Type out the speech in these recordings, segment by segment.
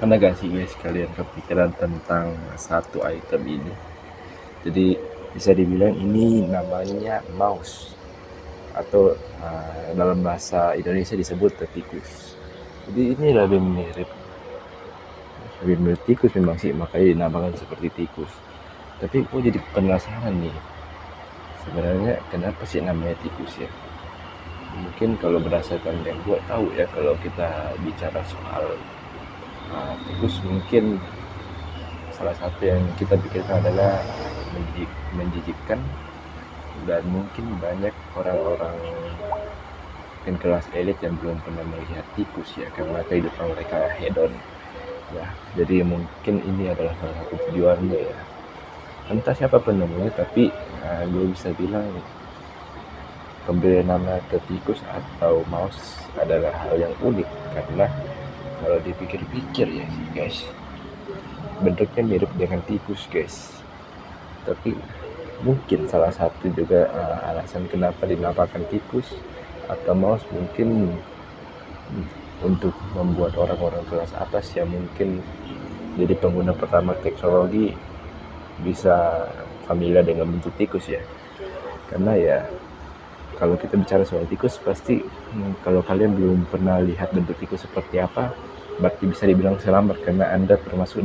Pernah gak sih guys kalian kepikiran tentang satu item ini? Jadi bisa dibilang ini namanya mouse atau dalam bahasa Indonesia disebut tikus. Jadi ini lebih mirip tikus memang sih, makanya dinamakan seperti tikus. Tapi gue jadi penasaran nih, sebenarnya kenapa sih namanya tikus ya? Mungkin kalau berdasarkan yang gue tahu ya, kalau kita bicara soal tikus, mungkin salah satu yang kita pikirkan adalah menjijikkan, dan mungkin banyak orang-orang mungkin kelas elit yang belum pernah melihat tikus ya, karena kehidupan mereka hedon ya. Jadi mungkin ini adalah salah satu tujuannya ya, entah siapa penemunya, tapi gue bisa bilang pemberian nama ke tikus atau mouse adalah hal yang unik, karena kalau dipikir-pikir ya guys, bentuknya mirip dengan tikus guys. Tapi mungkin salah satu juga alasan kenapa dinamakan tikus atau mouse, mungkin untuk membuat orang-orang kelas atas yang mungkin jadi pengguna pertama teknologi bisa familiar dengan bentuk tikus ya. Karena ya kalau kita bicara soal tikus, pasti kalau kalian belum pernah lihat bentuk tikus seperti apa, berarti bisa dibilang selamat, karena Anda termasuk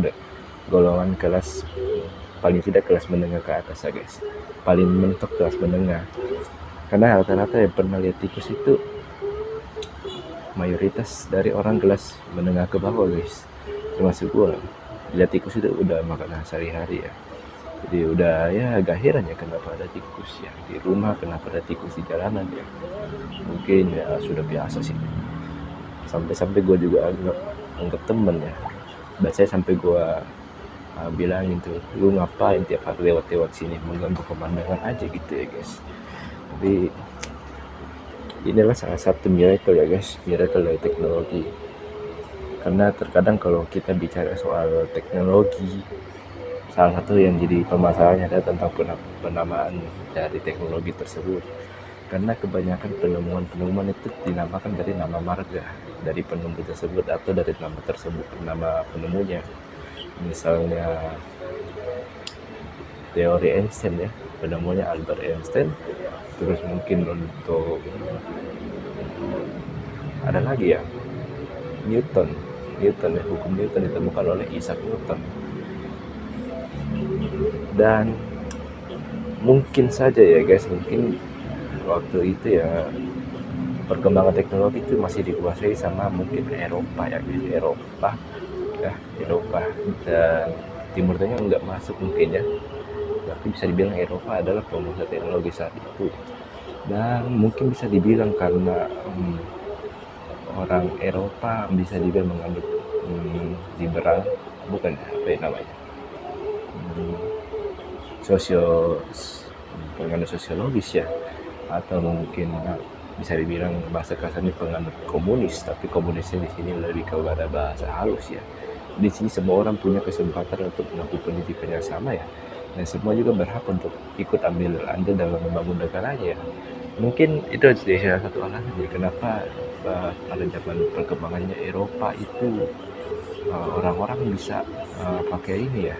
golongan kelas paling tidak kelas menengah ke atas ya guys, paling mentok kelas menengah. Karena rata-rata yang pernah lihat tikus itu mayoritas dari orang kelas menengah ke bawah guys, termasuk gue. Lihat tikus itu udah makanan sehari-hari ya. Jadi udah ya agak heran ya kenapa ada tikus ya di rumah, kenapa ada tikus di jalanan ya. Mungkin ya sudah biasa sih. Sampai gue juga anggap temen ya. Bacanya sampai gue bilangin tuh, lu ngapain tiap hari lewat sini, mengganggu pemandangan aja gitu ya guys. Tapi inilah salah satu miracle ya guys, miracle dari teknologi. Karena terkadang kalau kita bicara soal teknologi, salah satu yang jadi permasalahannya adalah tentang penamaan dari teknologi tersebut. Karena kebanyakan penemuan itu dinamakan dari nama marga dari penemu tersebut, atau dari nama tersebut, nama penemunya. Misalnya teori Einstein ya, penemunya Albert Einstein. Terus mungkin untuk ada lagi ya, Newton ya, hukum Newton ditemukan oleh Isaac Newton. Dan mungkin saja ya guys, mungkin waktu itu ya perkembangan teknologi itu masih dikuasai sama mungkin Eropa ya guys, Eropa dan Timur Tengah nggak masuk mungkin ya. Tapi bisa dibilang Eropa adalah penguasa teknologi saat itu. Dan mungkin bisa dibilang karena orang Eropa bisa dibilang menganut liberal, bukan apa ya namanya, penganut sosiologis ya, atau mungkin bisa dibilang bahasa kasarnya penganut komunis, tapi komunisnya di sini lebih kepada bahasa halus ya. Di sini semua orang punya kesempatan untuk menempuh pendidikan yang sama ya, dan semua juga berhak untuk ikut ambil andil dalam membangun negaranya ya. Mungkin itu jadi salah satu alasan ya kenapa pada zaman perkembangannya Eropa itu orang-orang bisa pakai ini ya,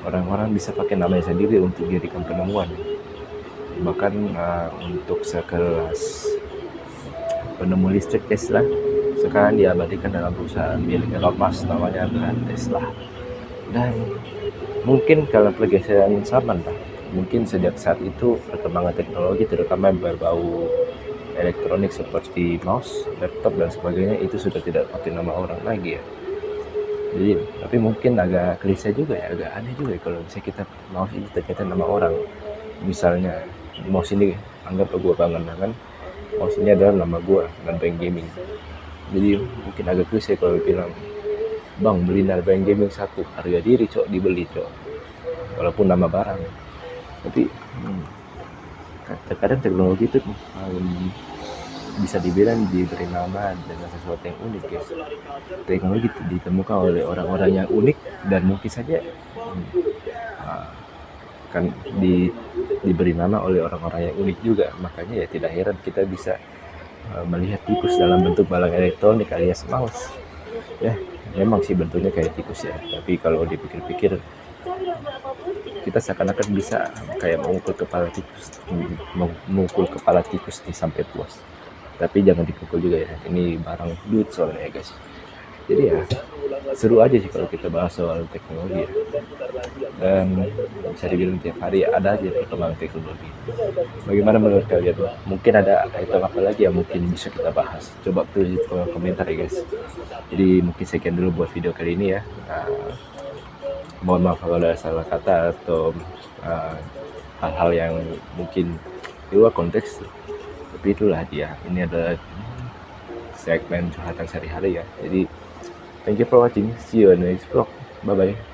orang-orang bisa pakai namanya sendiri untuk dijadikan penemuan. Bahkan untuk sekelas penemu listrik Tesla sekarang diabadikan dalam perusahaan milik Elon Musk, namanya adalah Tesla. Dan mungkin kalau pergeseran zaman lah, mungkin sejak saat itu perkembangan teknologi terutama berbau elektronik seperti mouse, laptop dan sebagainya itu sudah tidak pakai nama orang lagi ya. Jadi tapi mungkin agak klise juga ya, agak aneh juga ya kalau misalnya kita mouse itu ternyata nama orang. Misalnya mouse ini anggap gue banget, mouse ini adalah nama gue, Nalbeng Gaming. Jadi mungkin agak klise kalau bilang, bang beli Nalbeng Gaming 1, harga diri cok, dibeli cok, walaupun nama barang. Tapi terkadang teknologi itu bisa dibilang diberi nama dengan sesuatu yang unik guys. Teknologi ditemukan oleh orang-orang yang unik, dan mungkin saja kan diberi nama oleh orang-orang yang unik juga. Makanya ya tidak heran kita bisa melihat tikus dalam bentuk barang elektronik alias mouse. Ya, memang sih bentuknya kayak tikus ya, tapi kalau dipikir-pikir kita seakan-akan bisa kayak memukul kepala tikus nih sampai puas. Tapi jangan dipukul juga ya, ini barang duit soalnya ya guys. Jadi ya seru aja sih kalau kita bahas soal teknologi ya. Dan bisa dibilang tiap hari ada aja perkembangan teknologi. Bagaimana menurut kalian? Mungkin ada item apa lagi yang mungkin bisa kita bahas? Coba tulis di kolom komentar ya guys. Jadi mungkin sekian dulu buat video kali ini ya. Mohon maaf kalau ada salah kata atau hal-hal yang mungkin di luar konteks. Tapi itulah dia. Ini adalah segmen curhatan sehari-hari ya. Jadi thank you for watching. See you in the next vlog. Bye bye.